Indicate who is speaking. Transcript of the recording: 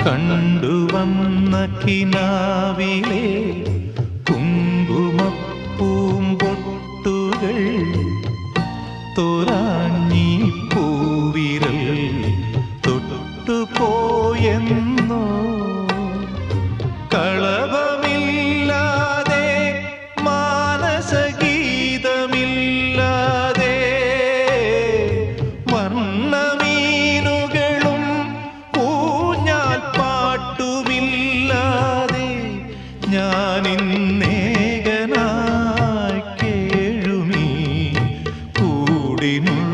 Speaker 1: കണ്ടുവന്ന കിനാവിലെ കുങ്കുമപ്പൂമ്പൊട്ടുകൾ തോരാഞ്ഞി പൂവിരൽ തൊട്ടുപോയെന്നോ കളഭമില്ലാതെ മാനസഗീതമില്ലാതെ വർണ്ണമീനുകളും ഊഞ്ഞാൽ പാട്ടുമില്ലാതെ ഞാനിന്നേകനായി കേഴുമീ കൂടിനുള്ളിൽ